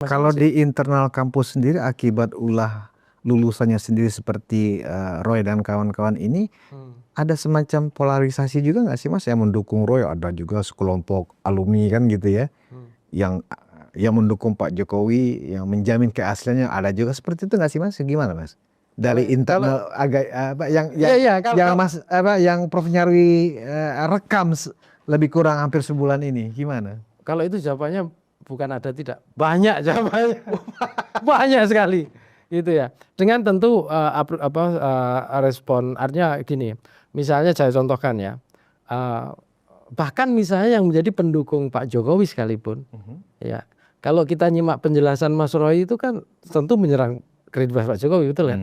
Kalau di internal kampus sendiri akibat ulah lulusannya sendiri seperti Roy dan kawan-kawan ini, ada semacam polarisasi juga nggak sih Mas yang mendukung Roy, ada juga sekelompok alumni kan gitu ya, yang mendukung Pak Jokowi, yang menjamin keasliannya, ada juga seperti itu nggak sih Mas? Gimana Mas? Dari internal agak apa yang Mas yang Prof Nyarwi rekam lebih kurang hampir sebulan ini, gimana? Kalau itu jawabannya bukan ada tidak, banyak jawabannya, banyak sekali, gitu ya. Dengan tentu respon, artinya gini, misalnya saya contohkan ya, bahkan misalnya yang menjadi pendukung Pak Jokowi sekalipun, ya, kalau kita nyimak penjelasan Mas Roy itu kan tentu menyerang kredibilitas Pak Jokowi, betul kan?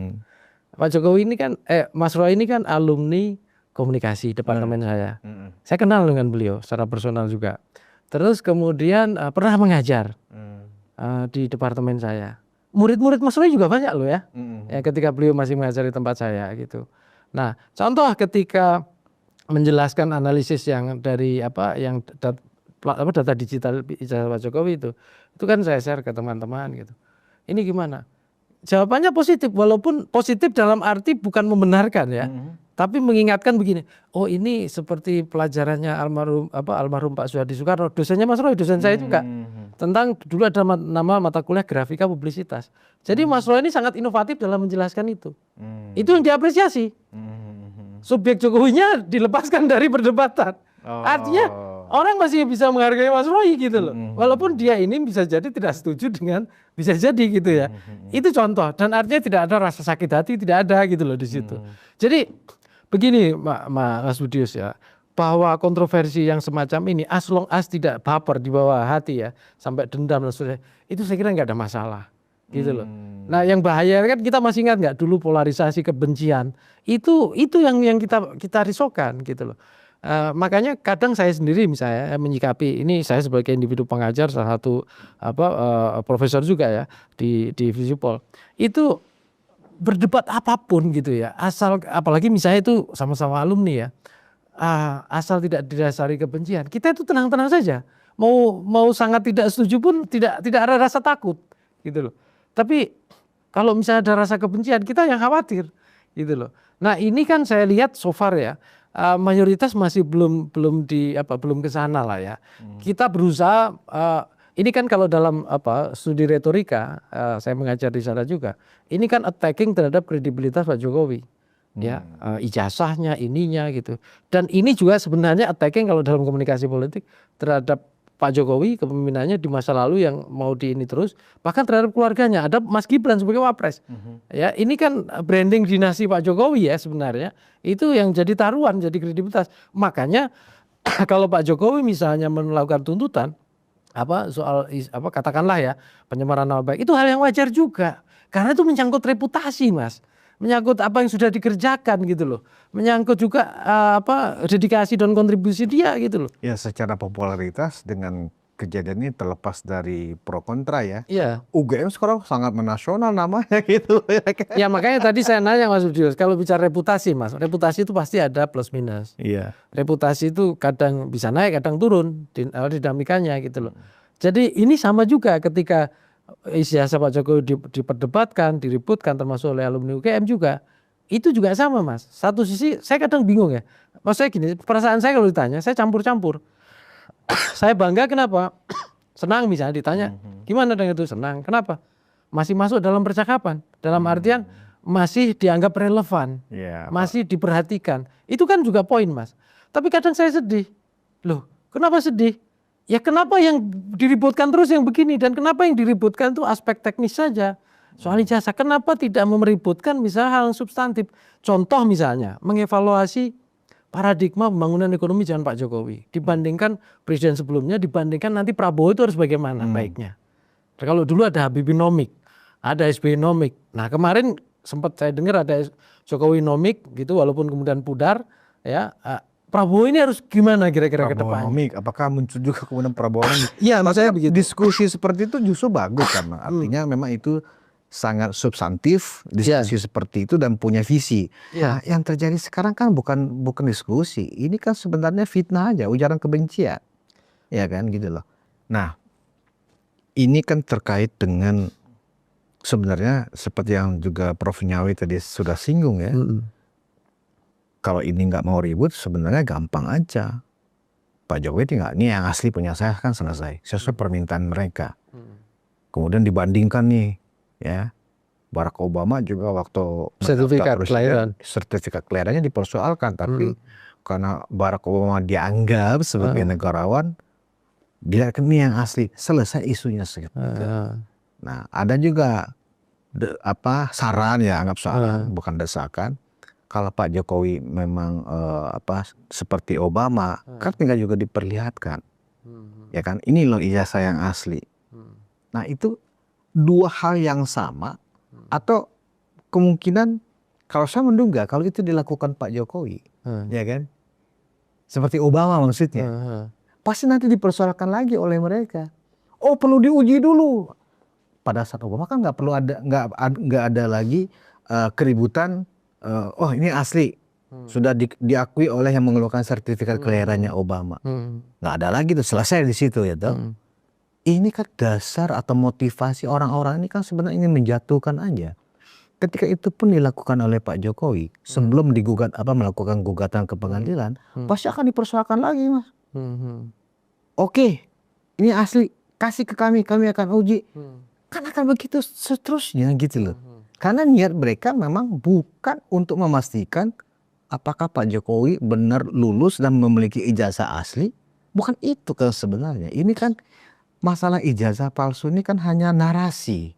Pak Jokowi ini kan, Mas Roy ini kan alumni komunikasi departemen saya. Saya kenal dengan beliau secara personal juga. Terus kemudian pernah mengajar di departemen saya. Murid-murid Mas Roy juga banyak loh ya. Ya ketika beliau masih mengajar di tempat saya gitu. Nah, contoh ketika menjelaskan analisis yang dari yang data digital Pak Jokowi itu kan saya share ke teman-teman gitu. Ini gimana? Jawabannya positif, walaupun positif dalam arti bukan membenarkan ya. Tapi mengingatkan begini, oh ini seperti pelajarannya almarhum Pak Soehardi Soekarno, dosennya Mas Roy, dosen saya juga, tentang dulu ada nama mata kuliah grafika publisitas. Jadi Mas Roy ini sangat inovatif dalam menjelaskan itu. Itu yang diapresiasi. Subjek Jokowinya dilepaskan dari perdebatan. Artinya orang masih bisa menghargai Mas Roy gitu loh. Walaupun dia ini bisa jadi tidak setuju dengan, bisa jadi gitu ya. Itu contoh, dan artinya tidak ada rasa sakit hati, tidak ada gitu loh di situ. Jadi begini Mas Budius ya, bahwa kontroversi yang semacam ini as long as tidak baper di bawah hati ya, sampai dendam dan sebagainya, itu saya kira nggak ada masalah gitu loh. Nah yang bahaya kan, kita masih ingat nggak dulu polarisasi kebencian itu yang kita risaukan gitu loh. Makanya kadang saya sendiri misalnya menyikapi ini, saya sebagai individu pengajar, salah satu profesor juga ya di Visipol, itu berdebat apapun gitu ya, asal apalagi misalnya itu sama-sama alumni ya, asal tidak didasari kebencian, kita itu tenang-tenang saja, mau sangat tidak setuju pun tidak ada rasa takut gitu loh. Tapi kalau misalnya ada rasa kebencian, kita yang khawatir gitu loh. Nah ini kan saya lihat so far ya, mayoritas masih belum ke sana lah ya. Kita berusaha, ini kan kalau dalam studi retorika, saya mengajar di sana juga, ini kan attacking terhadap kredibilitas Pak Jokowi, ya, ijazahnya, ininya gitu. Dan ini juga sebenarnya attacking kalau dalam komunikasi politik terhadap Pak Jokowi, kepemimpinannya di masa lalu yang mau di ini terus, bahkan terhadap keluarganya. Ada Mas Gibran sebagai wapres. Ya, ini kan branding dinasti Pak Jokowi ya sebenarnya. Itu yang jadi taruhan, jadi kredibilitas. Makanya kalau Pak Jokowi misalnya melakukan tuntutan soal katakanlah ya pencemaran nama baik, itu hal yang wajar juga. Karena itu menyangkut reputasi, Mas. Menyangkut apa yang sudah dikerjakan gitu loh. Menyangkut juga dedikasi dan kontribusi dia gitu loh. Ya secara popularitas dengan kejadian ini terlepas dari pro kontra ya. Iya. UGM sekarang sangat menasional namanya gitu. Ya makanya tadi saya nanya Mas Budius, kalau bicara reputasi Mas, reputasi itu pasti ada plus minus. Iya. Reputasi itu kadang bisa naik, kadang turun dinamikanya gitu loh. Jadi ini sama juga ketika ijazah Pak Jokowi diperdebatkan, diributkan termasuk oleh alumni UGM juga. Itu juga sama Mas. Satu sisi saya kadang bingung ya. Maksudnya gini, perasaan saya kalau ditanya, saya campur-campur. Saya bangga kenapa? Senang misalnya ditanya, gimana dengan itu? Senang. Kenapa? Masih masuk dalam percakapan. Dalam artian masih dianggap relevan. Masih diperhatikan. Itu kan juga poin Mas. Tapi kadang saya sedih. Loh, kenapa sedih? Ya kenapa yang diributkan terus yang begini, dan kenapa yang diributkan itu aspek teknis saja. Soal ijazah, kenapa tidak meributkan misalnya hal yang substantif. Contoh misalnya mengevaluasi paradigma pembangunan ekonomi zaman Pak Jokowi dibandingkan presiden sebelumnya, dibandingkan nanti Prabowo itu harus bagaimana baiknya. Kalau dulu ada Habibinomik, ada SBY-nomik. Nah kemarin sempat saya dengar ada Jokowi-nomik gitu, walaupun kemudian pudar ya. Prabowo ini harus gimana kira-kira ke depan? Apakah muncul juga kemudian Prabowo? Iya, maksudnya begitu. Diskusi seperti itu justru bagus karena artinya memang itu sangat substantif, diskusi seperti itu dan punya visi. Nah, yang terjadi sekarang kan bukan diskusi, ini kan sebenarnya fitnah aja, ujaran kebencian, ya kan gitu loh. Nah, ini kan terkait dengan sebenarnya seperti yang juga Prof. Nyawi tadi sudah singgung ya. Kalau ini nggak mau ribut sebenarnya gampang aja. Pak Jokowi tinggal, ini yang asli punya saya kan selesai. Sesuai permintaan mereka. Kemudian dibandingkan nih ya. Barack Obama juga waktu sertifikat kelahirannya dipersoalkan. Tapi karena Barack Obama dianggap sebagai negarawan, bila ini yang asli, selesai isunya seketika. Nah, ada juga saran ya, anggap saran, bukan desakan. Kalau Pak Jokowi memang seperti Obama, kan tinggal juga diperlihatkan. Ya kan, ini loh ijazah yang asli. Nah, itu dua hal yang sama, atau kemungkinan kalau saya menduga kalau itu dilakukan Pak Jokowi, ya kan, seperti Obama maksudnya, pasti nanti dipersoalkan lagi oleh mereka. Oh, perlu diuji dulu. Pada saat Obama kan nggak ada lagi keributan. Oh, ini asli, sudah diakui oleh yang mengeluarkan sertifikat kelahirannya Obama. Nggak ada lagi tuh, selesai di situ ya toh. Ini kan dasar atau motivasi orang-orang ini kan sebenarnya ingin menjatuhkan aja. Ketika itu pun dilakukan oleh Pak Jokowi sebelum melakukan gugatan ke pengadilan, pasti akan dipersoalkan lagi, Mas. Oke, ini asli, kasih ke kami akan uji. Kan akan begitu seterusnya gitu loh. Karena niat mereka memang bukan untuk memastikan apakah Pak Jokowi benar lulus dan memiliki ijazah asli. Bukan itu kan sebenarnya. Ini kan masalah ijazah palsu ini kan hanya narasi.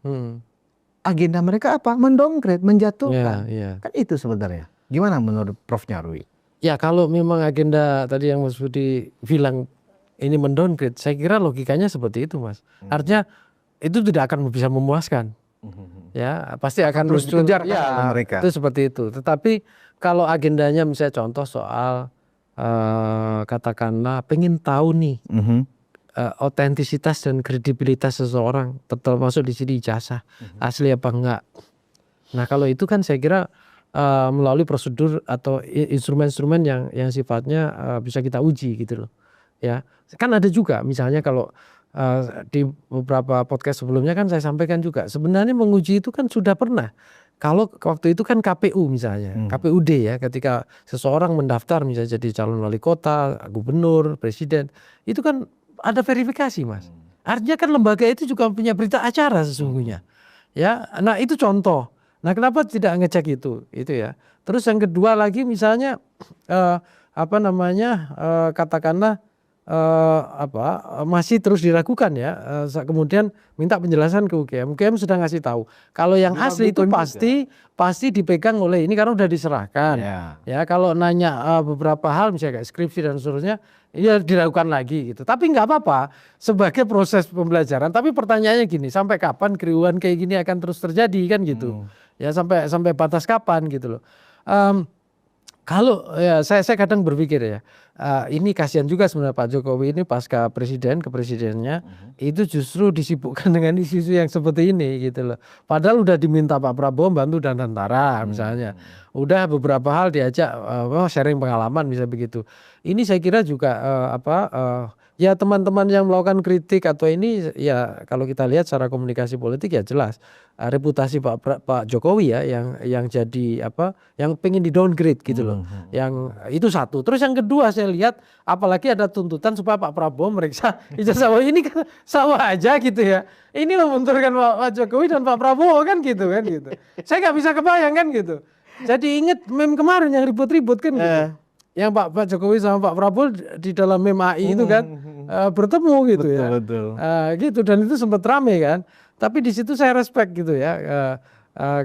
Agenda mereka apa? Mendowngrade, menjatuhkan. Kan itu sebenarnya. Gimana menurut Prof. Nyarwi? Ya, kalau memang agenda tadi yang Mas Budi bilang ini mendowngrade, saya kira logikanya seperti itu, Mas. Artinya itu tidak akan bisa memuaskan. Ya, pasti akan terus dikejar ya, mereka. Itu seperti itu. Tetapi kalau agendanya misalnya contoh soal katakanlah pengen tahu nih otentisitas dan kredibilitas seseorang, termasuk di sini ijazah asli apa enggak. Nah, kalau itu kan saya kira melalui prosedur atau instrumen-instrumen yang sifatnya bisa kita uji gitu loh. Ya, kan ada juga misalnya kalau di beberapa podcast sebelumnya kan saya sampaikan juga sebenarnya menguji itu kan sudah pernah. Kalau waktu itu kan KPU misalnya, KPUD ya, ketika seseorang mendaftar misalnya jadi calon wali kota, gubernur, presiden, itu kan ada verifikasi, Mas. Artinya kan lembaga itu juga punya berita acara sesungguhnya. Ya, nah itu contoh. Nah, kenapa tidak ngecek itu ya. Terus yang kedua lagi misalnya katakanlah masih terus diragukan ya, kemudian minta penjelasan ke UGM. UGM sudah ngasih tahu kalau yang asli itu pasti dipegang oleh ini karena udah diserahkan. Ya, kalau nanya beberapa hal misalnya kayak skripsi dan seterusnya, ya diragukan lagi gitu. Tapi nggak apa-apa sebagai proses pembelajaran. Tapi pertanyaannya gini, sampai kapan keriuhan kayak gini akan terus terjadi kan gitu? Ya, sampai batas kapan gitu loh. Kalau ya saya kadang berpikir ya, ini kasihan juga sebenarnya Pak Jokowi ini pasca kepresidennya itu justru disibukkan dengan isu-isu yang seperti ini gitu loh. Padahal udah diminta Pak Prabowo bantu dan tentara misalnya, udah beberapa hal diajak sharing pengalaman bisa begitu. Ini saya kira juga ya teman-teman yang melakukan kritik atau ini ya kalau kita lihat secara komunikasi politik ya jelas reputasi Pak Jokowi ya yang jadi yang pengen di downgrade gitu loh. Yang itu satu. Terus yang kedua saya lihat apalagi ada tuntutan supaya Pak Prabowo meriksa ijazah ini kan sama aja gitu ya. Ini membenturkan Pak Jokowi dan Pak Prabowo kan gitu. Saya nggak bisa kebayang kan gitu. Jadi inget meme kemarin yang ribut-ribut kan gitu. Yang Pak Jokowi sama Pak Prabowo di dalam meme AI itu kan bertemu gitu. Betul. Gitu, dan itu sempat rame kan. Tapi di situ saya respect gitu ya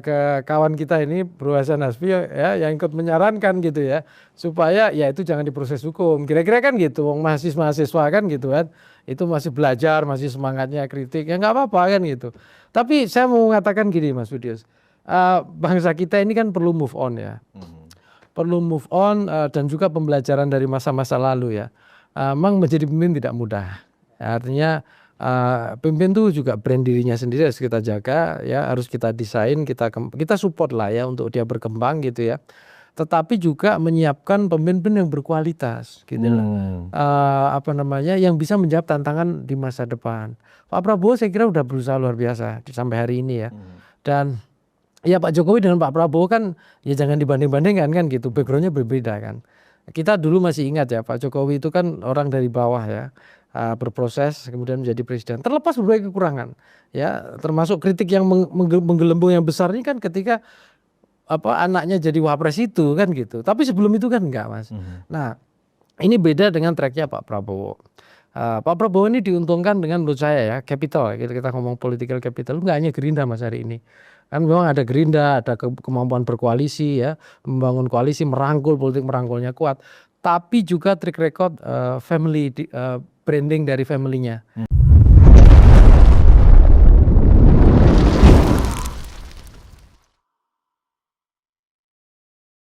ke kawan kita ini Bro Hasan Hasbi ya yang ikut menyarankan gitu ya supaya ya itu jangan diproses hukum. Kira-kira kan gitu. Wong mahasiswa kan gitu kan. Itu masih belajar, masih semangatnya kritik. Ya nggak apa-apa kan gitu. Tapi saya mau mengatakan gini Mas Budius. Bangsa kita ini kan perlu move on ya. Perlu move on dan juga pembelajaran dari masa-masa lalu ya. Memang menjadi pemimpin tidak mudah. Artinya pemimpin itu juga brand dirinya sendiri harus kita jaga ya, harus kita desain, kita support lah ya untuk dia berkembang gitu ya. tetapi juga menyiapkan pemimpin yang berkualitas gitu loh. Yang bisa menjawab tantangan di masa depan. Pak Prabowo saya kira udah berusaha luar biasa sampai hari ini ya. Dan ya Pak Jokowi dengan Pak Prabowo kan ya jangan dibanding-bandingkan kan gitu, backgroundnya berbeda kan. Kita dulu masih ingat ya Pak Jokowi itu kan orang dari bawah ya, berproses kemudian menjadi presiden. Terlepas berbagai kekurangan ya, termasuk kritik yang menggelembung yang besar ini kan ketika anaknya jadi wapres itu kan gitu. Tapi sebelum itu kan enggak, Mas. Nah, ini beda dengan tracknya Pak Prabowo. Pak Prabowo ini diuntungkan dengan menurut saya ya capital, kita ngomong political capital, enggak hanya Gerindra Mas hari ini. Kan memang ada Gerindra, ada kemampuan berkoalisi ya, membangun koalisi, merangkul, politik merangkulnya kuat. Tapi juga track record family, branding dari family-nya.